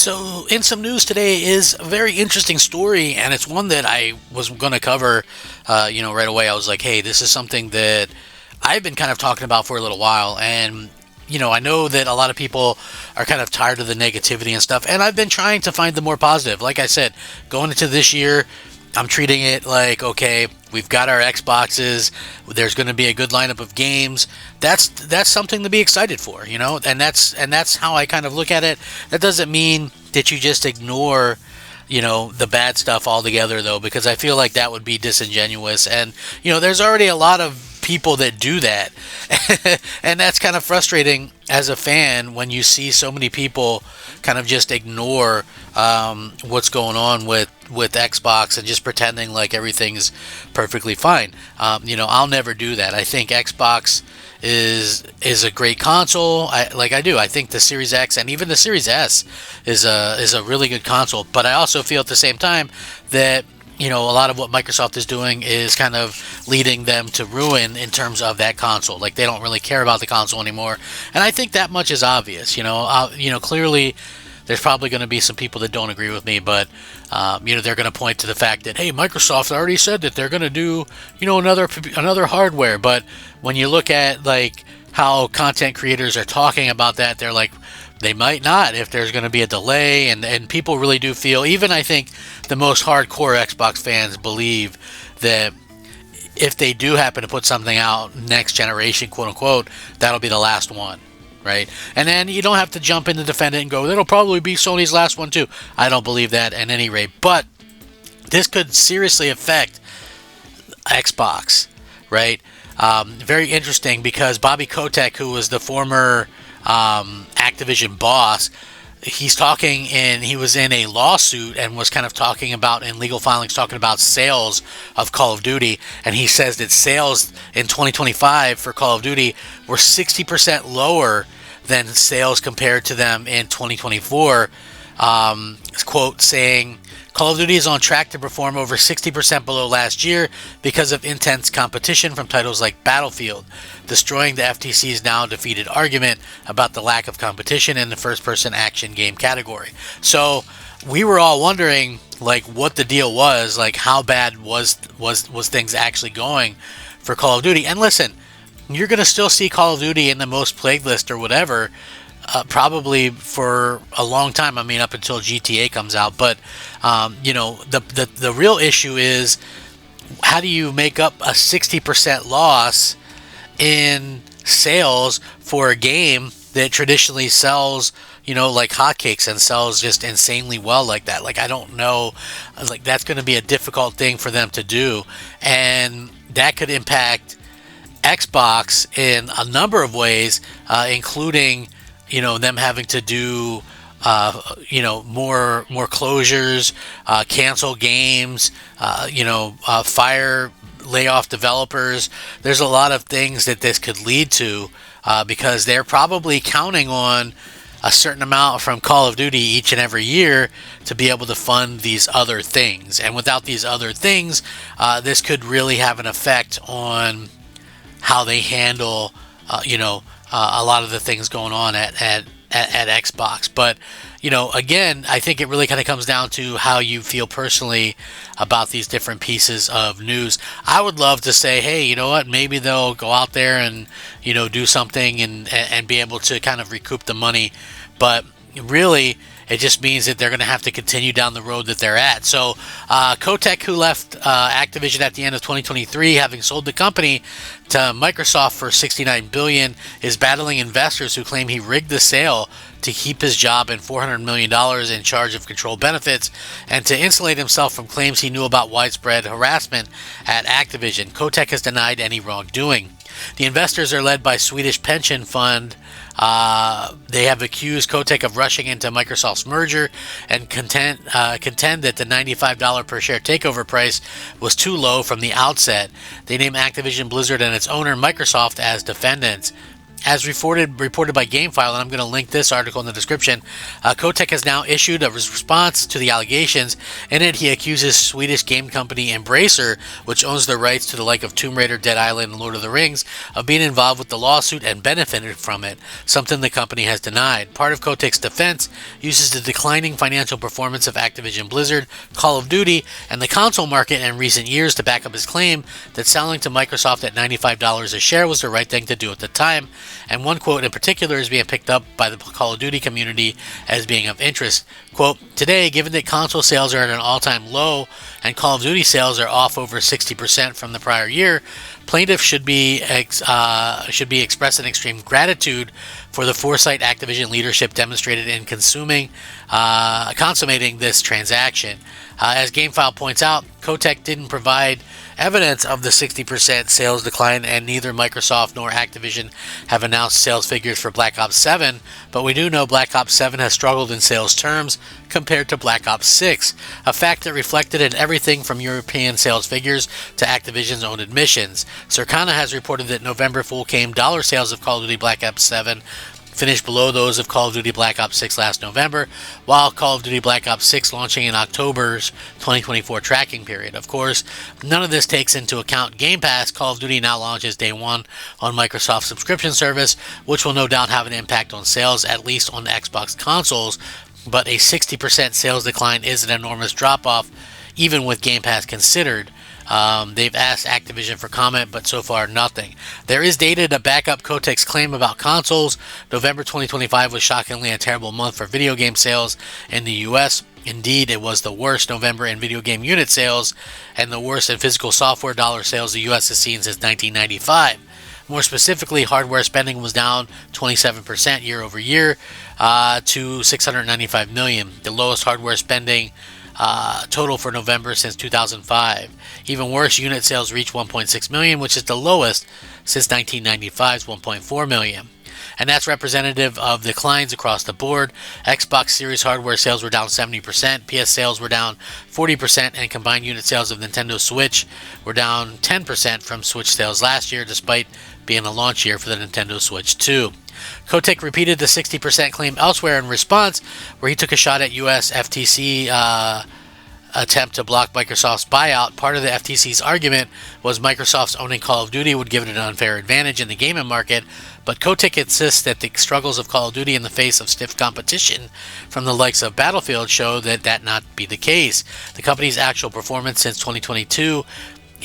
So, in some news today is a very interesting story, and it's one that I was going to cover, right away. I was like, hey, this is something that I've been kind of talking about for a little while, and I know that a lot of people are kind of tired of the negativity and stuff, and I've been trying to find the more positive. Like I said, going into this year, I'm treating it like, okay, we've got our Xboxes. There's going to be a good lineup of games. That's something to be excited for, and that's how I kind of look at it. That doesn't mean that you just ignore, the bad stuff altogether, though, because I feel like that would be disingenuous. And there's already a lot of people that do that, and that's kind of frustrating as a fan when you see so many people kind of just ignore what's going on with Xbox and just pretending like everything's perfectly fine. I'll never do that. I think Xbox is a great console. I think the Series X and even the Series S is a really good console. But I also feel at the same time that a lot of what Microsoft is doing is kind of leading them to ruin in terms of that console. Like, they don't really care about the console anymore, and I think that much is obvious. Clearly, there's probably going to be some people that don't agree with me, but they're going to point to the fact that, hey, Microsoft already said that they're going to do another hardware. But when you look at like how content creators are talking about that, they're like, they might not if there's going to be a delay, and people really do feel, even I think the most hardcore Xbox fans believe that if they do happen to put something out next generation, quote unquote, that'll be the last one, right? And then you don't have to jump in to defend it and go, that'll probably be Sony's last one too. I don't believe that at any rate, but this could seriously affect Xbox, right? Very interesting, because Bobby Kotick, who was the former Activision boss, he was in a lawsuit and was kind of talking about, in legal filings, talking about sales of Call of Duty, and he says that sales in 2025 for Call of Duty were 60% lower than sales compared to them in 2024. Quote saying, Call of Duty is on track to perform over 60% below last year because of intense competition from titles like Battlefield, destroying the FTC's now defeated argument about the lack of competition in the first-person action game category. So we were all wondering, like, what the deal was, like, how bad was things actually going for Call of Duty. And listen, you're going to still see Call of Duty in the most played list or whatever, probably for a long time. I mean, up until GTA comes out. But the real issue is, how do you make up a 60% loss in sales for a game that traditionally sells, like hotcakes, and sells just insanely well like that? Like, I don't know. Like, that's going to be a difficult thing for them to do, and that could impact Xbox in a number of ways, including them having to do more closures, cancel games, lay off developers. There's a lot of things that this could lead to, because they're probably counting on a certain amount from Call of Duty each and every year to be able to fund these other things. And without these other things, this could really have an effect on how they handle, a lot of the things going on at Xbox. But, again, I think it really kind of comes down to how you feel personally about these different pieces of news. I would love to say, hey, you know what, maybe they'll go out there and, do something and be able to kind of recoup the money. But really, it just means that they're going to have to continue down the road that they're at. So Kotick, who left Activision at the end of 2023, having sold the company to Microsoft for $69 billion, is battling investors who claim he rigged the sale to keep his job and $400 million in charge of control benefits, and to insulate himself from claims he knew about widespread harassment at Activision. Kotick has denied any wrongdoing. The investors are led by Swedish pension fund. They have accused Kotick of rushing into Microsoft's merger and contend that the $95 per share takeover price was too low from the outset. They name Activision Blizzard and its owner Microsoft as defendants. As reported by GameFile, and I'm going to link this article in the description, Kotick has now issued a response to the allegations. In it, he accuses Swedish game company Embracer, which owns the rights to the like of Tomb Raider, Dead Island, and Lord of the Rings, of being involved with the lawsuit and benefited from it, something the company has denied. Part of Kotick's defense uses the declining financial performance of Activision Blizzard, Call of Duty, and the console market in recent years to back up his claim that selling to Microsoft at $95 a share was the right thing to do at the time. And one quote in particular is being picked up by the Call of Duty community as being of interest. Quote, "Today, given that console sales are at an all-time low and Call of Duty sales are off over 60% from the prior year, plaintiffs should be expressing extreme gratitude for the foresight Activision leadership demonstrated in consummating this transaction." As GameFile points out, Kotick didn't provide evidence of the 60% sales decline, and neither Microsoft nor Activision have announced sales figures for Black Ops 7, but we do know Black Ops 7 has struggled in sales terms compared to Black Ops 6, a fact that reflected in everything from European sales figures to Activision's own admissions. Circana has reported that November full game dollar sales of Call of Duty Black Ops 7 finished below those of Call of Duty Black Ops 6 last November, while Call of Duty Black Ops 6 launching in October's 2024 tracking period. Of course, none of this takes into account Game Pass. Call of Duty now launches day one on Microsoft's subscription service, which will no doubt have an impact on sales, at least on the Xbox consoles, but a 60% sales decline is an enormous drop-off, even with Game Pass considered. They've asked Activision for comment, but so far nothing. There is data to back up Kotick's claim about consoles. November 2025 was shockingly a terrible month for video game sales in the US. Indeed, it was the worst November in video game unit sales and the worst in physical software dollar sales the US has seen since 1995. More specifically, hardware spending was down 27% year over year to $695 million, the lowest hardware spending total for November since 2005. Even worse, unit sales reached 1.6 million, which is the lowest since 1995's 1.4 million. And that's representative of declines across the board. Xbox Series hardware sales were down 70%, PS sales were down 40%, and combined unit sales of Nintendo Switch were down 10% from Switch sales last year, despite being a launch year for the Nintendo Switch 2. Kotick repeated the 60% claim elsewhere in response, where he took a shot at US FTC attempt to block Microsoft's buyout. Part of the FTC's argument was Microsoft's owning Call of Duty would give it an unfair advantage in the gaming market, but Kotick insists that the struggles of Call of Duty in the face of stiff competition from the likes of Battlefield show that not be the case. The company's actual performance since 2022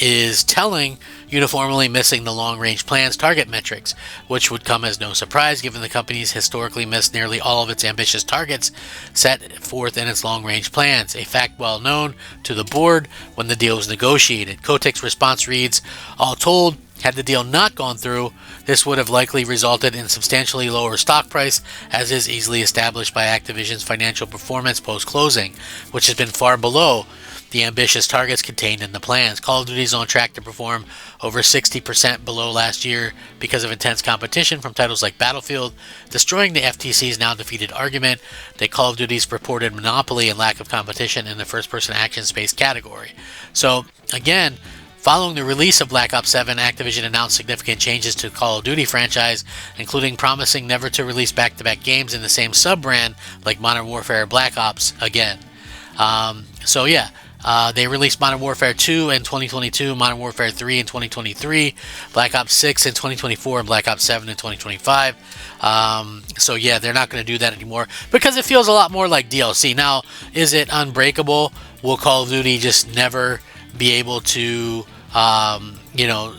is telling, uniformly missing the long-range plan's target metrics, which would come as no surprise given the company's historically missed nearly all of its ambitious targets set forth in its long-range plans, a fact well known to the board when the deal was negotiated. Kotick's response reads, "All told, had the deal not gone through, this would have likely resulted in substantially lower stock price, as is easily established by Activision's financial performance post-closing, which has been far below the ambitious targets contained in the plans. Call of Duty is on track to perform over 60% below last year because of intense competition from titles like Battlefield, destroying the FTC's now defeated argument that Call of Duty's purported monopoly and lack of competition in the first-person action space category." So, again, following the release of Black Ops 7, Activision announced significant changes to Call of Duty franchise, including promising never to release back-to-back games in the same sub-brand like Modern Warfare Black Ops again. They released Modern Warfare 2 in 2022, Modern Warfare 3 in 2023, Black Ops 6 in 2024, and Black Ops 7 in 2025. They're not going to do that anymore because it feels a lot more like DLC. Now, is it unbreakable? Will Call of Duty just never be able to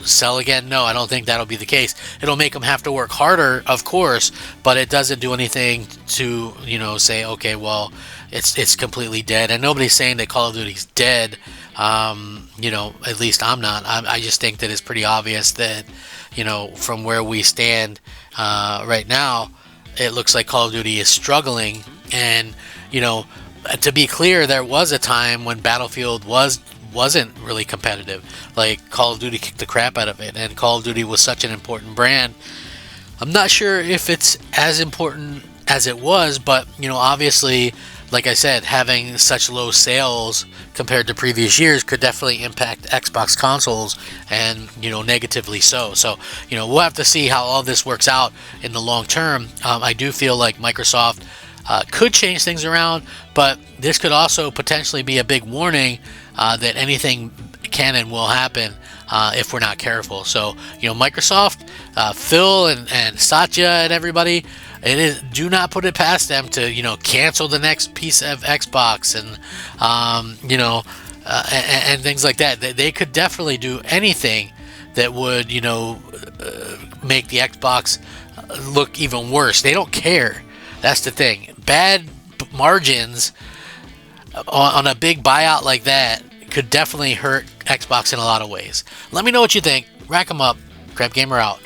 sell again? No, I don't think that'll be the case. It'll make them have to work harder, of course, but it doesn't do anything to, say, okay, well, it's completely dead. And nobody's saying that Call of Duty's dead. At least I'm not. I just think that it's pretty obvious that, from where we stand right now, it looks like Call of Duty is struggling. And, to be clear, there was a time when Battlefield wasn't really competitive. Like, Call of Duty kicked the crap out of it, and Call of Duty was such an important brand. I'm not sure if it's as important as it was, but obviously like I said, having such low sales compared to previous years could definitely impact Xbox consoles, and negatively so. So we'll have to see how all this works out in the long term. I do feel like Microsoft could change things around, but this could also potentially be a big warning that anything can and will happen if we're not careful. So Microsoft, Phil and Satya and everybody, do not put it past them to cancel the next piece of Xbox and and things like that. They could definitely do anything that would make the Xbox look even worse. They don't care. That's the thing. Bad margins on a big buyout like that could definitely hurt Xbox in a lot of ways. Let me know what you think. Rack 'em up. Crab Gamer out.